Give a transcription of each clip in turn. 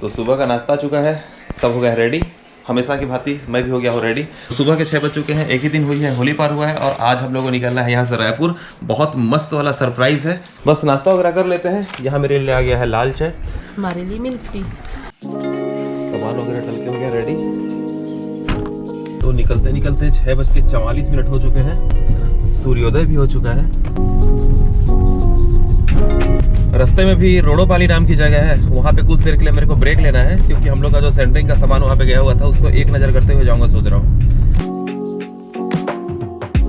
तो सुबह का नाश्ता आ चुका है, सब हो गया रेडी। हमेशा की भांति मैं भी हो गया हूँ रेडी। सुबह के 6 बज चुके हैं, एक ही दिन हुई है, होली पार हुआ है और आज हम लोगों को निकलना है यहाँ से रायपुर। बहुत मस्त वाला सरप्राइज है। बस नाश्ता वगैरह कर लेते हैं। यहाँ मेरे लिए आ गया है लाल चाय, हमारे लिए मिल्क टी। सामान वगैरह डल के हो गया रेडी। तो निकलते निकलते 6:44 हो चुके हैं, सूर्योदय भी हो चुका है। रास्ते में भी रोडोपाली नाम की जगह है, वहाँ पे कुछ देर के लिए मेरे को ब्रेक लेना है क्योंकि हम लोग का जो सेंटरिंग का सामान वहाँ पे गया हुआ था उसको एक नज़र करते हुए जाऊंगा सोच रहा हूँ।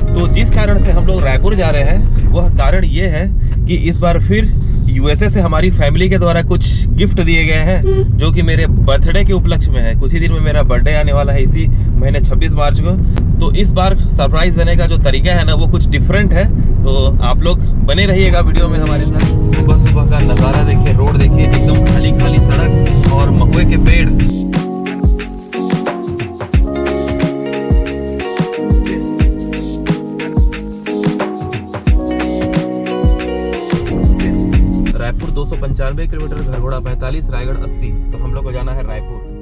तो जिस कारण से हम लोग रायपुर जा रहे हैं वह कारण ये है कि इस बार फिर यूएसए से हमारी फैमिली के द्वारा कुछ गिफ्ट दिए गए हैं जो कि मेरे बर्थडे के उपलक्ष्य में है। कुछ ही दिन में मेरा बर्थडे आने वाला है, इसी महीने 26 मार्च को। तो इस बार सरप्राइज देने का जो तरीका है ना वो कुछ डिफरेंट है। तो आप लोग बने रहिएगा वीडियो में हमारे साथ। सुबह सुबह का नज़ारा देखिए, रोड देखिए, एकदम खाली खाली सड़क और महुए के पेड़। रायपुर 295 किलोमीटर, घरघोड़ा 45, रायगढ़ 80। तो हम लोग को जाना है रायपुर।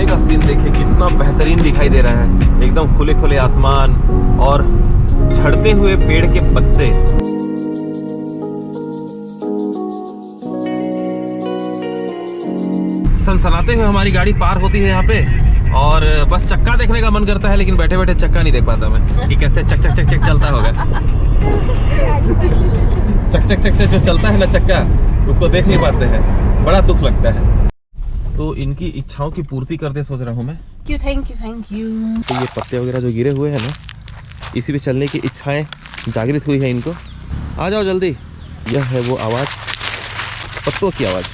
का सीन देखिए कितना बेहतरीन दिखाई दे रहा है, एकदम खुले खुले आसमान और झड़ते हुए पेड़ के पत्ते। सनसनाते हुए हमारी गाड़ी पार होती है यहाँ पे और बस चक्का देखने का मन करता है, लेकिन बैठे बैठे चक्का नहीं देख पाता मैं कि कैसे चक चक चक चक चलता होगा। चक चक चक चक जो चलता है ना चक्का, उसको देख नहीं पाते हैं, बड़ा दुख लगता है। तो इनकी इच्छाओं की पूर्ति करते सोच रहा हूँ मैं। Thank you. तो ये पत्ते वगैरह जो गिरे हुए हैं ना, इसी पे चलने की इच्छाएं जागृत हुई है इनको। आ जाओ जल्दी। यह है वो आवाज़, पत्तों की आवाज़।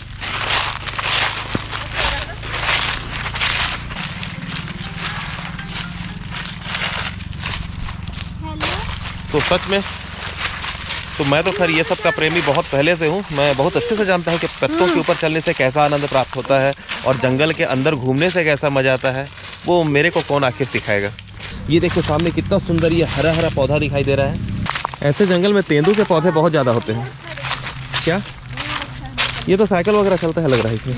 तो सच में तो मैं तो खैर ये सब का प्रेमी बहुत पहले से हूँ। मैं बहुत अच्छे से जानता हूँ कि पत्तों के ऊपर चलने से कैसा आनंद प्राप्त होता है और जंगल के अंदर घूमने से कैसा मजा आता है, वो मेरे को कौन आखिर सिखाएगा। ये देखो सामने कितना सुंदर ये हरा हरा पौधा दिखाई दे रहा है। ऐसे जंगल में तेंदू के पौधे बहुत ज़्यादा होते हैं। क्या ये तो साइकिल वगैरह चलता है लग रहा है इसमें।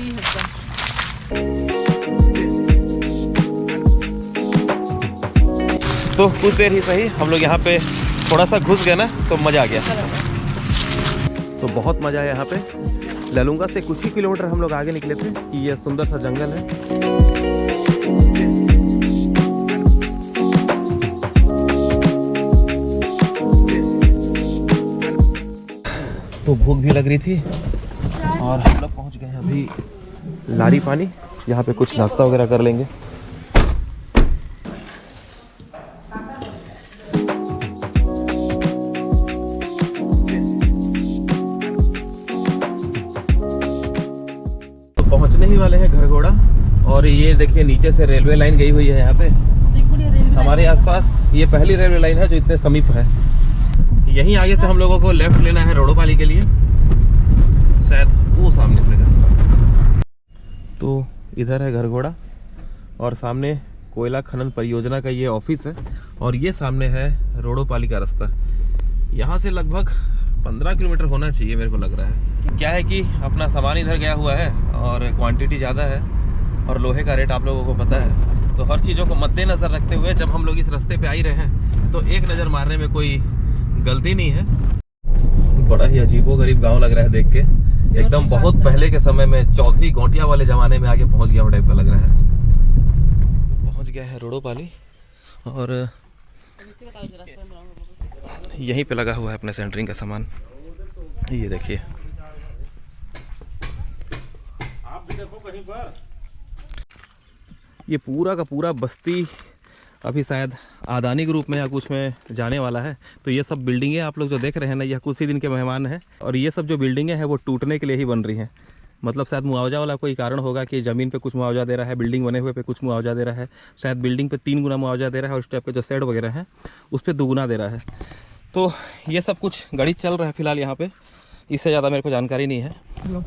तो कुछ देर ही सही, हम लोग यहाँ पे थोड़ा सा घुस गया ना तो मज़ा आ गया। तो बहुत मज़ा आया यहाँ पे। ललूंगा से कुछ ही किलोमीटर हम लोग आगे निकले थे कि ये सुंदर सा जंगल है। तो भूख भी लग रही थी और हम लोग पहुँच गए हैं अभी लारी पानी। यहाँ पे कुछ नाश्ता वगैरह कर लेंगे। पहुंचने ही वाले हैं घरघोड़ा और ये देखिए नीचे से रेलवे लाइन गई हुई है यहाँ पे हमारे आसपास। ये पहली रेलवे लाइन है जो इतने समीप है। यहीं आगे से हम लोगों को लेफ्ट लेना है रोडोपाली के लिए, शायद वो सामने से है। तो इधर है घरघोड़ा और सामने कोयला खनन परियोजना का ये ऑफिस है और ये सामने है रोडोपाली का रास्ता। यहाँ से लगभग 15 किलोमीटर होना चाहिए मेरे को लग रहा है। क्या है कि अपना सामान इधर गया हुआ है और क्वांटिटी ज़्यादा है और लोहे का रेट आप लोगों को पता है। तो हर चीज़ों को मद्देनज़र रखते हुए जब हम लोग इस रास्ते पे आ ही रहे हैं तो एक नज़र मारने में कोई गलती नहीं है। बड़ा ही अजीबोगरीब गांव लग रहा है देख के, एकदम बहुत पहले के समय में चौधरी गोटिया वाले ज़माने में आगे पहुँच गया टाइप का लग रहा है। तो पहुँच गया है रोडोपाली और यहीं पे लगा हुआ है अपने सेंटरिंग का सामान। ये देखिए, आप भी देखो कहीं पर। ये पूरा का पूरा बस्ती अभी शायद आदानी ग्रुप में या कुछ में जाने वाला है। तो ये सब बिल्डिंगें आप लोग जो देख रहे हैं ना, यह कुछ ही दिन के मेहमान हैं और ये सब जो बिल्डिंगें हैं वो टूटने के लिए ही बन रही हैं। मतलब शायद मुआवजा वाला कोई कारण होगा कि ज़मीन पे कुछ मुआवजा दे रहा है, बिल्डिंग बने हुए पे कुछ मुआवजा दे रहा है, शायद बिल्डिंग पे 3 गुना मुआवजा दे रहा है और उस टाइप के जो शेड वगैरह हैं उस पर 2 गुना दे रहा है। तो ये सब कुछ गणित चल रहा है फिलहाल यहाँ पे, इससे ज़्यादा मेरे को जानकारी नहीं है।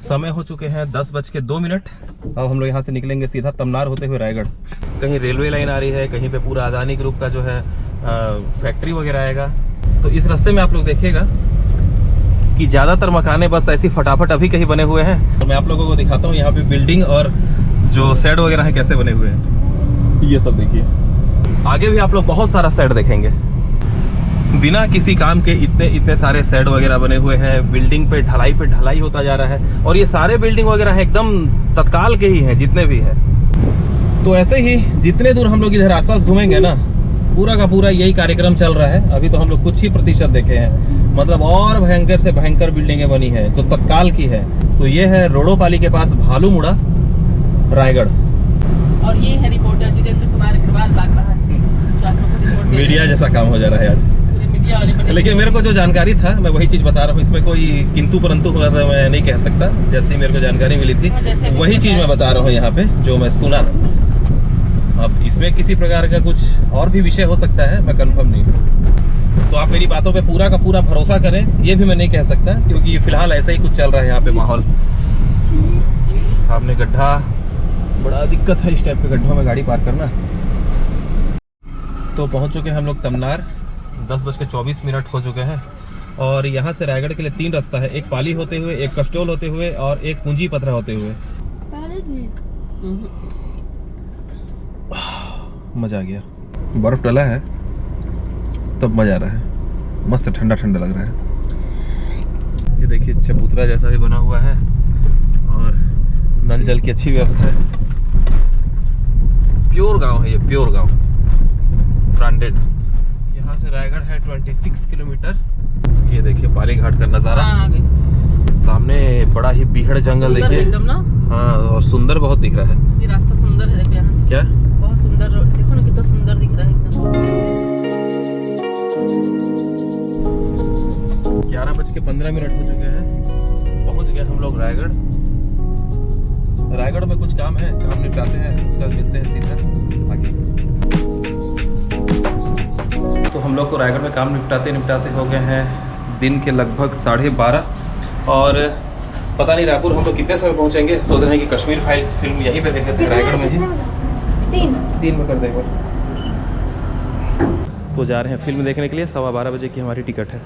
समय हो चुके हैं 10:02। अब हम लोग यहाँ से निकलेंगे सीधा तमनार होते हुए रायगढ़। कहीं रेलवे लाइन आ रही है, कहीं पे पूरा अदानी ग्रुप का जो है फैक्ट्री वगैरह आएगा। तो इस रास्ते में आप लोग देखिएगा कि ज़्यादातर मकाने बस ऐसी फटाफट अभी कहीं बने हुए हैं। तो मैं आप लोगों को दिखाता हूँ यहाँ पे बिल्डिंग और जो शेड वगैरह है कैसे बने हुए हैं। ये सब देखिए, आगे भी आप लोग बहुत सारा शेड देखेंगे। बिना किसी काम के इतने सारे शेड वगैरह बने हुए हैं। बिल्डिंग पे ढलाई होता जा रहा है और ये सारे बिल्डिंग वगैरह एकदम तत्काल के ही हैं जितने भी हैं। तो ऐसे ही जितने दूर हम लोग इधर आसपास घूमेंगे ना, पूरा का पूरा यही कार्यक्रम चल रहा है। अभी तो हम लोग कुछ ही प्रतिशत देखे हैं, मतलब और भयंकर से भयंकर बिल्डिंगें बनी है जो तत्काल की है। तो ये है रोडोपाली के पास भालूमुड़ा रायगढ़। और ये है रिपोर्टर जितेंद्र कुमार अग्रवाल बागबाहर से, जो आप लोगों को रिपोर्ट दे मीडिया जैसा काम हो जा रहा है आज, पूरे मीडिया वाले बने। लेकिन मेरे को जो जानकारी था मैं वही चीज़ बता रहा हूँ। इसमें कोई किंतु परंतु हुआ था मैं नहीं कह सकता। जैसे ही मेरे को जानकारी मिली थी वही चीज़ मैं बता रहा हूँ यहाँ पे जो मैं सुना। अब इसमें किसी प्रकार का कुछ और भी विषय हो सकता है, मैं कंफर्म नहीं हूँ। तो आप मेरी बातों पे पूरा का पूरा भरोसा करें ये भी मैं नहीं कह सकता, क्योंकि फिलहाल ऐसा ही कुछ चल रहा है यहाँ पे माहौल। सामने गड्ढा, बड़ा दिक्कत है इस टाइप के गड्ढों में गाड़ी पार्क करना। तो पहुँच चुके हैं हम लोग तमनार। 10:24 हो चुके हैं और यहाँ से रायगढ़ के लिए 3 रास्ता है, एक पाली होते हुए, एक कस्टोल होते हुए और एक पूंजी पथरा होते हुए। मजा आ गया, बर्फ डला है तब मजा आ रहा है, मस्त ठंडा ठंडा लग रहा है। ये देखिए चबूतरा जैसा भी बना हुआ है और नल जल की अच्छी व्यवस्था है। प्योर गांव है ये, प्योर गांव, ब्रांडेड। यहाँ से रायगढ़ है 26 किलोमीटर। ये देखिए पाली घाट का नज़ारा, सामने बड़ा ही बीहड़ जंगल देखिए एकदम ना। हाँ, और सुंदर बहुत दिख रहा है। ये रास्ता सुंदर है, देखो यहाँ से क्या बहुत सुंदर, देखो ना कितना सुंदर दिख रहा है एकदम। 11:15 हो चुके हैं, पहुंच गए हम लोग रायगढ़। रायगढ़ में कुछ काम है, काम निपटाते हैं, कल मिलते हैं सीधा आगे। तो हम लोग को रायगढ़ में काम निपटाते हो गए हैं दिन के लगभग 12:30 और पता नहीं रायपुर हम लोग कितने समय पहुंचेंगे। सोच रहे हैं कि कश्मीर फाइल्स फिल्म यहीं पे देखे थे रायगढ़ में ही। 3 में कर देंगे। तो जा रहे हैं फिल्म देखने के लिए। 12:15 बजे की हमारी टिकट है।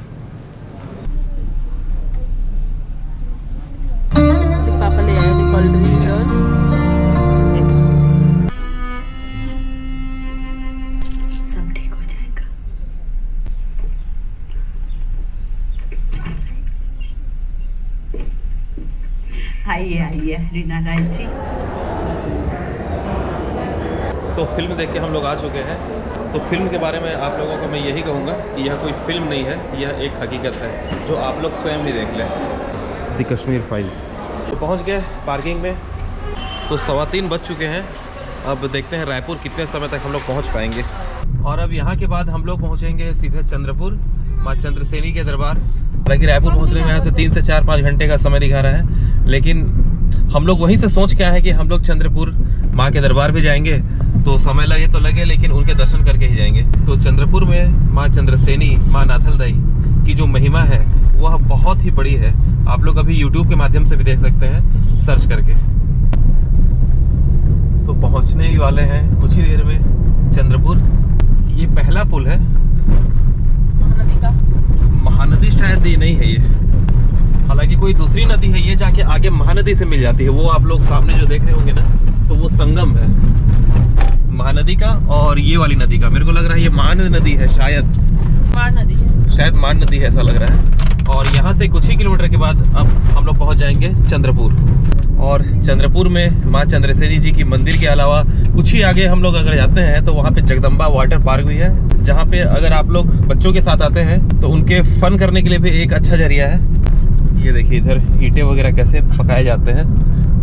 पापा ले आए थे कोल्ड ड्रिंक और सब ठीक हो जाएगा। आइए रीना राय जी। तो फिल्म देख के हम लोग आ चुके हैं। तो फिल्म के बारे में आप लोगों को मैं यही कहूँगा कि यह कोई फिल्म नहीं है, यह एक हकीकत है जो आप लोग स्वयं भी देख लें। The Kashmir files. तो पहुँच गए पार्किंग में। तो 3:15 बज चुके हैं। अब देखते हैं रायपुर कितने समय तक हम लोग पहुँच पाएंगे। और अब यहाँ के बाद हम लोग पहुँचेंगे सीधे चंद्रपुर, माँ चंद्रसेनी के दरबार। हालांकि रायपुर पहुँचने में यहाँ से 3 से 4-5 घंटे का समय दिखा रहा है, लेकिन हम लोग वहीं से सोच के आए हैं कि हम लोग चंद्रपुर माँ के दरबार भी जाएंगे। तो समय लगे तो लगे, लेकिन उनके दर्शन करके ही जाएंगे। तो चंद्रपुर में माँ चंद्रसेनी, माँ नाथलदाई की जो महिमा है वह बहुत ही बड़ी है। आप लोग अभी YouTube के माध्यम से भी देख सकते हैं सर्च करके। तो पहुंचने ही वाले हैं कुछ ही देर में चंद्रपुर। ये पहला पुल है महानदी का। महानदी शायद ये नहीं है, ये हालांकि कोई दूसरी नदी है, ये जाके आगे महानदी से मिल जाती है। वो आप लोग सामने जो देख रहे होंगे ना, तो वो संगम है महानदी का और ये वाली नदी का। मेरे को लग रहा है ये मान नदी है, शायद मान नदी है, शायद मान नदी है ऐसा लग रहा है। और यहाँ से कुछ ही किलोमीटर के बाद अब हम लोग पहुँच जाएंगे चंद्रपुर। और चंद्रपुर में माँ चंद्रसेनी जी की मंदिर के अलावा कुछ ही आगे हम लोग अगर जाते हैं तो वहाँ पे जगदम्बा वाटर पार्क भी है, जहाँ पे अगर आप लोग बच्चों के साथ आते हैं तो उनके फन करने के लिए भी एक अच्छा जरिया है। ये देखिए इधर ईंटें वगैरह कैसे पकाए जाते हैं,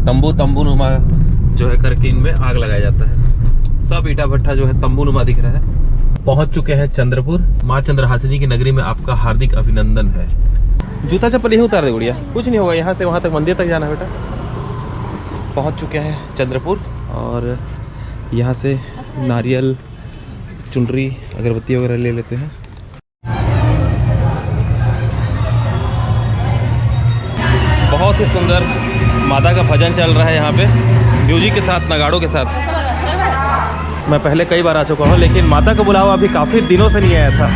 तंबू नुमा जो है करके इनमें आग लगाया जाता है। सब ईटा भट्ठा जो है तंबू नुमा दिख रहा है। पहुंच चुके हैं चंद्रपुर। माँ चंद्रहासिनी की नगरी में आपका हार्दिक अभिनंदन है। जूता चप्पल यही उतार दे गुड़िया, कुछ नहीं होगा। यहाँ से वहाँ तक मंदिर तक जाना है बेटा। पहुंच चुके हैं चंद्रपुर और यहाँ से नारियल, चुनरी, अगरबत्ती वगैरह ले लेते हैं। बहुत ही सुंदर माता का भजन चल रहा है यहाँ पे, म्यूजिक के साथ, नगाड़ों के साथ। मैं पहले कई बार आ चुका हूँ, लेकिन माता का बुलावा अभी काफ़ी दिनों से नहीं आया था,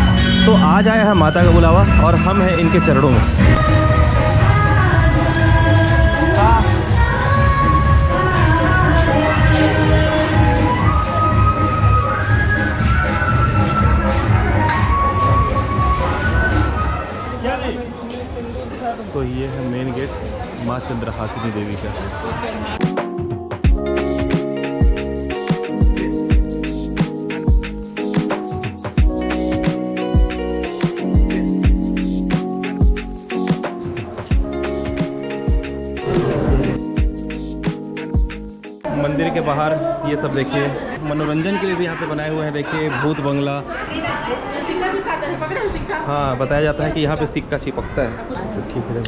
तो आज आया है माता का बुलावा और हम हैं इनके चरणों में। तो ये है मेन गेट माँ चंद्रहासिनी देवी का। मंदिर के बाहर ये सब देखिए, मनोरंजन के लिए भी यहाँ पे बनाए हुए हैं। देखिए भूत बंगला। हाँ, बताया जाता है कि यहाँ पे सिक्का चिपकता है। तो ठीक है,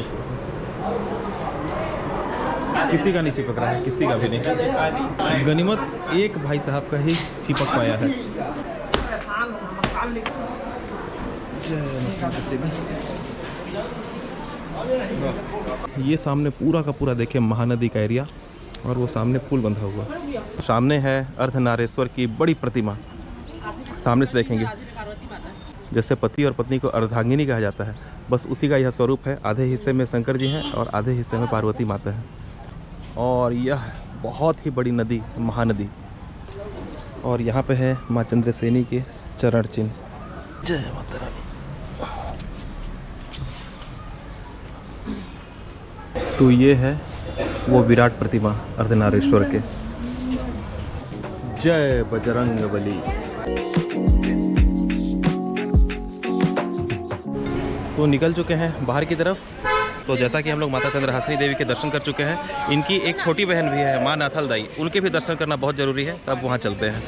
किसी का नहीं चिपक रहा है, किसी का भी नहीं। गनीमत एक भाई साहब का ही चिपक पाया है। ये सामने पूरा का पूरा देखिए महानदी का एरिया, और वो सामने पुल बंधा हुआ। सामने है अर्धनारेश्वर की बड़ी प्रतिमा। सामने से देखेंगे जैसे पति और पत्नी को अर्धांगिनी कहा जाता है, बस उसी का यह स्वरूप है। आधे हिस्से में शंकर जी हैं और आधे हिस्से में पार्वती माता है। और यह बहुत ही बड़ी नदी, महानदी। और यहाँ पे है माँ चंद्रसेनी के चरण चिन्ह। जय माता रानी। तो ये है वो विराट प्रतिमा अर्धनारेश्वर के। जय बजरंग बली। तो निकल चुके हैं बाहर की तरफ। तो जैसा कि हम लोग माता चंद्रहासिनी देवी के दर्शन कर चुके हैं, इनकी एक छोटी बहन भी है माँ नाथल दाई, उनके भी दर्शन करना बहुत ज़रूरी है। तब वहाँ चलते हैं।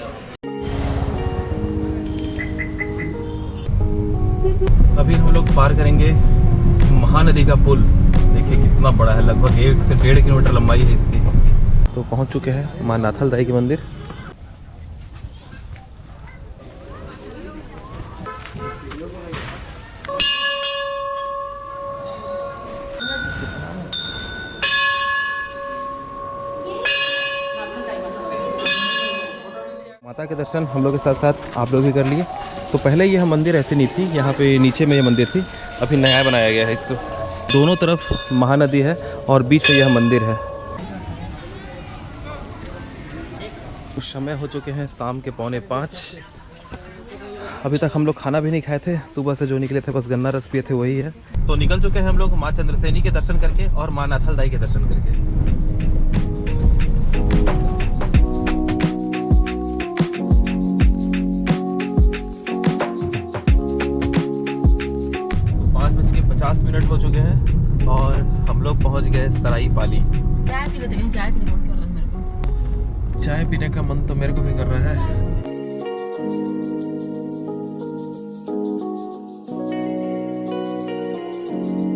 अभी हम लोग पार करेंगे महानदी का पुल। देखिए कितना बड़ा है, लगभग 1 से 1.5 किलोमीटर लंबाई है इसकी। तो पहुंच चुके हैं माँ नाथल दाई के मंदिर। माता के दर्शन हम लोग के साथ साथ आप लोग भी कर लिए। तो पहले यह मंदिर ऐसी नहीं थी, यहाँ पे नीचे में ये मंदिर थी, अभी नया बनाया गया है इसको। दोनों तरफ महानदी है और बीच में यह मंदिर है। समय हो चुके हैं शाम के 4:45। अभी तक हम लोग खाना भी नहीं खाए थे, सुबह से जो निकले थे बस गन्ना रस पिए थे, वही है। तो निकल चुके हैं हम लोग माँ चंद्रसेनी के दर्शन करके और माँ नाथल दाई के दर्शन करके। मिनट हो चुके हैं और हम लोग पहुंच गए सराई पाली। चाय पीने का मन तो मेरे को भी कर रहा है।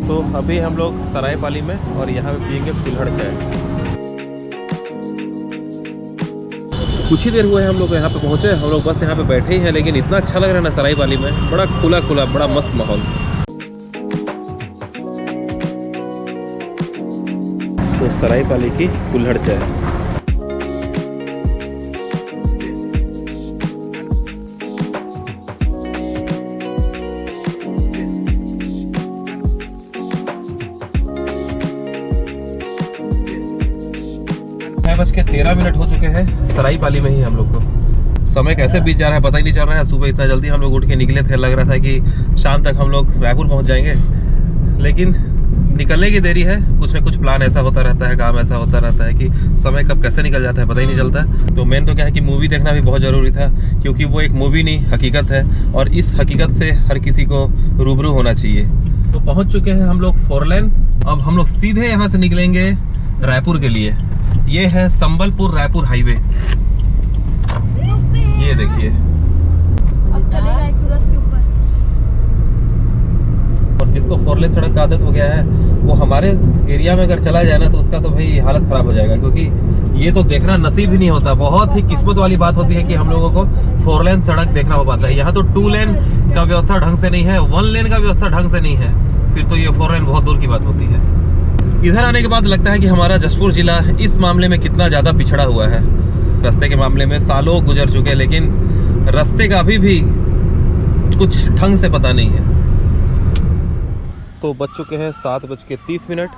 तो अभी हम लोग सराय पाली में और यहाँ पे पियेंगे कुल्हड़ चाय। कुछ ही देर हुए हम लोग यहाँ पे पहुँचे, हम लोग बस यहाँ पे बैठे ही हैं, लेकिन इतना अच्छा लग रहा है ना सराय पाली में, बड़ा खुला खुला, बड़ा मस्त माहौल। तो सराय पाली की कुल्हड़ चाय। बज के 13 मिनट हो चुके हैं सराय पाली में ही हम लोग को। समय कैसे बीत जा रहा है पता ही नहीं चल रहा है। सुबह इतना जल्दी हम लोग उठ के निकले थे, लग रहा था कि शाम तक हम लोग रायपुर पहुंच जाएंगे, लेकिन निकलने की देरी है। कुछ न कुछ प्लान ऐसा होता रहता है, काम ऐसा होता रहता है कि समय कब कैसे निकल जाता है पता ही नहीं चलता। तो मेन तो क्या है कि मूवी देखना भी बहुत ज़रूरी था, क्योंकि वो एक मूवी नहीं हकीकत है, और इस हकीकत से हर किसी को रूबरू होना चाहिए। तो पहुंच चुके हैं हम लोग 4 लेन। अब हम लोग सीधे यहाँ से निकलेंगे रायपुर के लिए। ये है संबलपुर रायपुर हाईवे। ये देखिए, और जिसको 4 लेन सड़क का आदत हो गया है, वो हमारे एरिया में अगर चला जाए ना तो उसका तो भाई हालत ख़राब हो जाएगा, क्योंकि ये तो देखना नसीब ही नहीं होता। बहुत ही किस्मत वाली बात होती है कि हम लोगों को 4 लेन सड़क देखना हो पाता है। यहाँ तो 2 लेन का व्यवस्था ढंग से नहीं है, 1 लेन का व्यवस्था ढंग से नहीं है, फिर तो ये 4 लेन बहुत दूर की बात होती है। इधर आने के बाद लगता है कि हमारा जशपुर जिला इस मामले में कितना ज़्यादा पिछड़ा हुआ है। रास्ते के मामले में सालों गुजर चुके हैं, लेकिन रास्ते का अभी भी कुछ ढंग से पता नहीं है। तो बज चुके हैं 7:30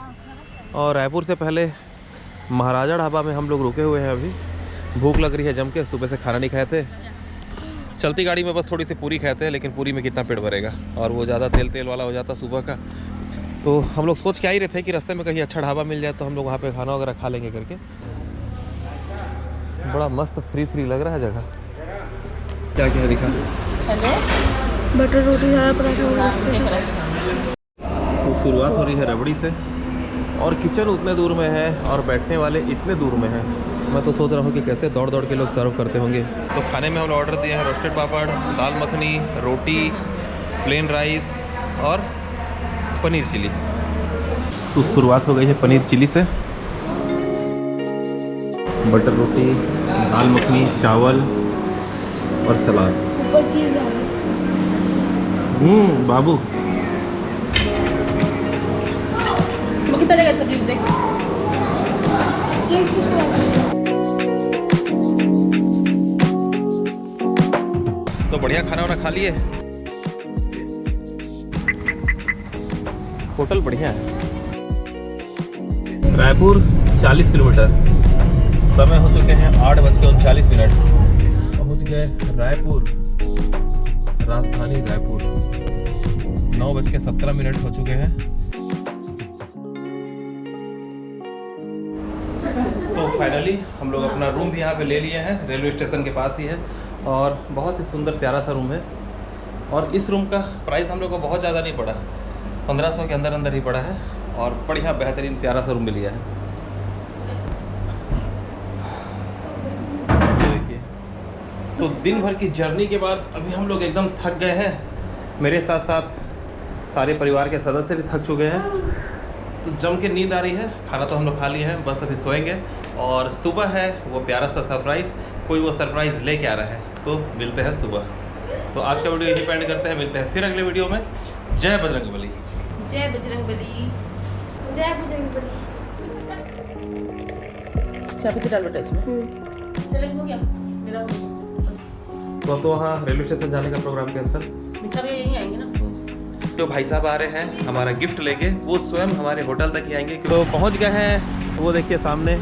और रायपुर से पहले महाराजा ढाबा में हम लोग रुके हुए हैं। अभी भूख लग रही है जम के, सुबह से खाना नहीं खाए थे। चलती गाड़ी में बस थोड़ी सी पूरी खाते हैं, लेकिन पूरी में कितना पेट भरेगा, और वो ज़्यादा तेल वाला हो जाता सुबह का। तो हम लोग सोच के आ ही रहे थे कि रास्ते में कहीं अच्छा ढाबा मिल जाए तो हम लोग वहाँ पे खाना वगैरह खा लेंगे करके। बड़ा मस्त फ्री लग रहा है जगह। क्या क्या दिखा? हेलो, बटर रोटी है, पराठा। तो शुरुआत हो रही है रबड़ी से, और किचन उतने दूर में है और बैठने वाले इतने दूर में हैं। मैं तो सोच रहा हूँ कि कैसे दौड़ के लोग सर्व करते होंगे। तो खाने में हमने ऑर्डर दिया है रोस्टेड पापड़, दाल मखनी, रोटी, प्लेन राइस और पनीर चिली। तो शुरुआत हो गई है पनीर चिली से। बटर रोटी, दाल मखनी, चावल और सलाद। बाबू कितना देगा सब्जी देख? तो बढ़िया खाना वाना खा लिए। होटल बढ़िया है। रायपुर 40 किलोमीटर, समय हो चुके हैं 8:39। पहुंच गए रायपुर, राजधानी रायपुर। 9:17 हो चुके हैं। तो फाइनली हम लोग अपना रूम भी यहाँ पे ले लिए हैं, रेलवे स्टेशन के पास ही है, और बहुत ही सुंदर प्यारा सा रूम है। और इस रूम का प्राइस हम लोग को बहुत ज़्यादा नहीं पड़ा, 1500 के अंदर ही पड़ा है, और बढ़िया बेहतरीन प्यारा सा रूम मिल गया है। ये देखिए। तो दिन भर की जर्नी के बाद अभी हम लोग एकदम थक गए हैं। मेरे साथ साथ सारे परिवार के सदस्य भी थक चुके हैं। तो जम के नींद आ रही है। खाना तो हम लोग खा लिए हैं, बस अभी सोएंगे। और सुबह है वो प्यारा सा सरप्राइज़, कोई वो सरप्राइज़ लेके आ रहा है, तो मिलते हैं सुबह। तो आज का वीडियो यही पेंड करते हैं, मिलते हैं फिर अगले वीडियो में। जय बजरंगबली। जय बजरंगबली। जय बजरंगबली। चाबी डाल बेटा इसमें। चले, हो गया मेरा, हो गया बस। तो वहाँ रेलवे स्टेशन जाने का प्रोग्राम कैंसिल। मिठा भी यहीं आएंगे ना। जो भाई साहब आ रहे हैं हमारा गिफ्ट लेके, वो स्वयं हमारे होटल तक ही आएंगे। तो पहुँच गए हैं, वो देखिए सामने